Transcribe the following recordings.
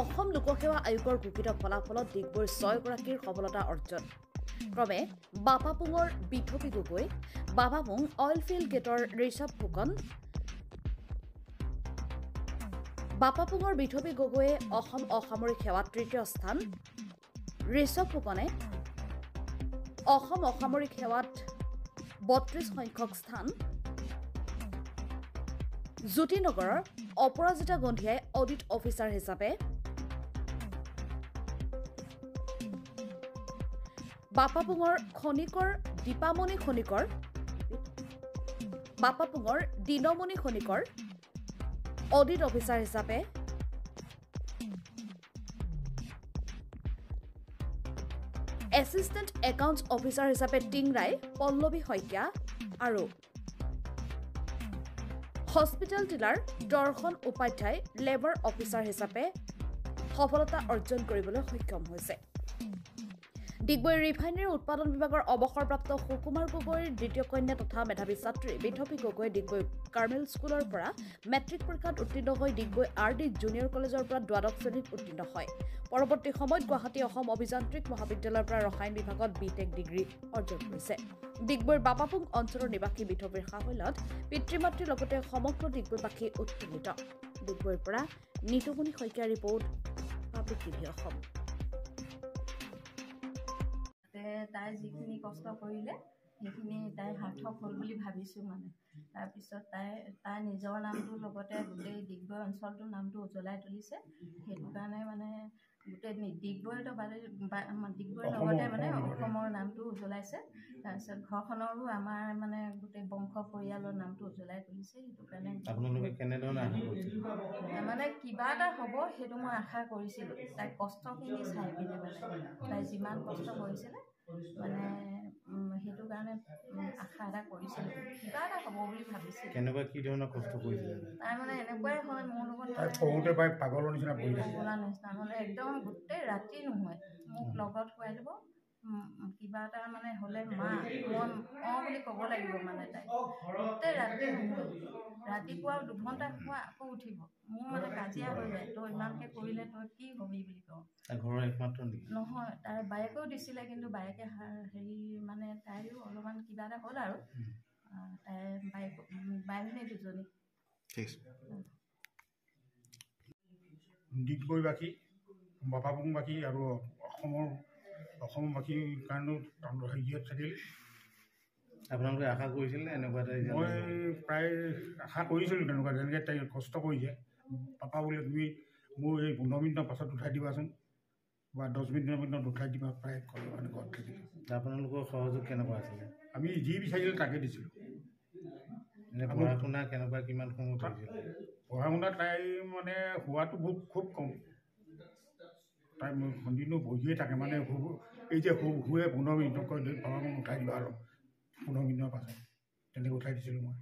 অসম লোকসেৱা আয়োগৰ ঘোষিত ফলাফলত ডিগবৈৰ 6গৰাকীৰ সফলতা অৰ্জন ক্ৰমে বাপাপুঙৰ বিথপী গগৈ বাবাপুং অইলফিল্ড গেটৰ ঋষভ ফুকন বাপাপুঙৰ বিথপী গগৈয়ে অসম অসামৰিক সেৱাত তৃতীয় স্থান ঋষভ ফুকনে অসম অসামৰিক সেৱাত 32 সংখ্যক স্থান জ্যোতিনগৰৰ অপৰাজিতা গন্ধিয়াই অডিট অফিচাৰ হিচাপে বাপাপুঙৰ খনিকৰ দীপামণি খনিকৰ বাপাপুঙৰ দিনমণি খনিকৰ অডিট অফিচাৰ হিচাপে এছিষ্টেণ্ট একাউণ্টছ অফিচাৰ হিচাপে টিংৰাই পল্লৱী শইকীয়া আৰু হস্পিটেল ডিলাৰ দৰ্শন উপাধ্যায় লেবাৰ অফিচাৰ হিচাপে সফলতা অৰ্জন কৰিবলৈ সক্ষম হৈছে ডিগবৈ ৰিফাইনাৰী উৎপাদন বিভাগৰ অৱসৰপ্ৰাপ্ত সুকুমাৰ গগৈৰ দ্বিতীয় কন্যা তথা মেধাৱী ছাত্ৰী বিথপী গগৈ ডিগবৈ কাৰ্মেল স্কুলৰ পৰা মেট্ৰিক পৰীক্ষাত উত্তীৰ্ণ হৈ ডিগবৈ RD জুনিয়ৰ কলেজৰ পৰা দ্বাদশ শ্ৰেণীত উত্তীৰ্ণ হয় পৰৱৰ্তী সময়ত গুৱাহাটী অসম অভিযান্ত্ৰিক মহাবিদ্যালয়ৰ পৰা ৰসায়ন বিভাগত বিটেক ডিগ্ৰী অৰ্জন কৰিছে ডিগবৈৰ বাপাপুং অঞ্চলৰ নিবাসী বিথপীৰ সাফল্যত পিতৃ-মাতৃৰ লগতে সমগ্ৰ ডিগবৈবাসী উৎফুল্লিত ডিগবৈৰ পৰা Nitumoni Saikia report public TV Assam তাই যিখিনি কষ্ট কৰিলে সেইখিনি তাই সাৰ্থক হ'ল বুলি ভাবিছোঁ মানে তাৰপিছত তাই নিজৰ নামটোৰ লগতে গোটেই ডিগবৈ অঞ্চলটোৰ নামটো উজ্বলাই তুলিছে সেইটো কাৰণে মানে গোটেই ডিগবৈতো ডিগবৈৰ লগতে মানে অসমৰ নামটো উজ্বলাইছে তাৰপিছত ঘৰখনৰো আমাৰ মানে গোটেই বংশ পৰিয়ালৰ নামটো উজ্বলাই তুলিছে সেইটো কাৰণে আপোনালোকে কেনেধৰণে আশা কৰিছিল মানে কিবা এটা হ'ব সেইটো মই আশা কৰিছিলোঁ তাই কষ্টখিনি চাই পিনে মানে তাই যিমান কষ্ট কৰিছিলে মানে সেইটো কাৰণে আশা এটা কৰিছিলোঁ কিবা এটা হ'ব বুলি ভাবিছিলোঁ কেনেকুৱা কি ধৰণৰ কষ্ট কৰিছিলে তাই মানে এনেকুৱাই হয় মোৰ লগত সৰুতে পাই পাগলৰ নিচিনা পগলাৰ নিচিনা নহ'লে একদম গোটেই ৰাতি নহয় মোক লগত শুৱাই দিব কিবা এটা মানে হ'লে মা মই বুলি ক'ব লাগিব মানে তাই গোটেই ৰাতি নহয় ৰাতিপুৱা 2 ঘণ্টা শুৱা আকৌ উঠিব মোৰ মানে কাজিয়া হৈ যায় তই ইমানকৈ কৰিলে তই কি হবি বুলি কওঁ ঘৰৰ একমাত্ৰ নেকি নহয় তাই বায়েকেও দিছিলে কিন্তু বায়েকে হেৰি মানে তাইৰো অলপমান কিবা এটা হ'ল আৰু তাই বায়েকজনী দুজনী ঠিক ডিগবৈবাসী বাপাপুংবাসী আৰু অসমবাসীৰ কাৰণেও হেৰিয়াত থাকিল আপোনালোকে আশা কৰিছিল নে এনেকুৱা এটা মই প্ৰায় আশা কৰিছিলোঁ তেনেকুৱা যেনেকৈ তাই কষ্ট কৰিছে পাপা বোলে তুমি মোৰ এই 15 মিনিটৰ পাছত উঠাই দিবাচোন বা 10 মিনিটত উঠাই দিবা প্ৰায় ক'লে মানে ঘৰত থাকিল আপোনালোকৰ সহযোগ কেনেকুৱা আছিলে আমি যি বিচাৰিছিলোঁ তাকে দিছিলোঁ এনে পঢ়া শুনা কেনেকুৱা কিমান সময়ত হৈছিল পঢ়া শুনা তাই মানে হোৱাটো খুব কম তাই দিনো বহিয়ে থাকে মানে এই যে শুৱে 15 মিনিটকৈ পাপা মোক উঠাই দিবা আৰু 15 মিনিটৰ পাছত তেনেকৈ উঠাই দিছিলোঁ মই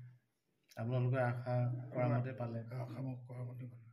আপোনালোকে আশা কৰা মতে পালে আশা মোক কৰা মতে পালে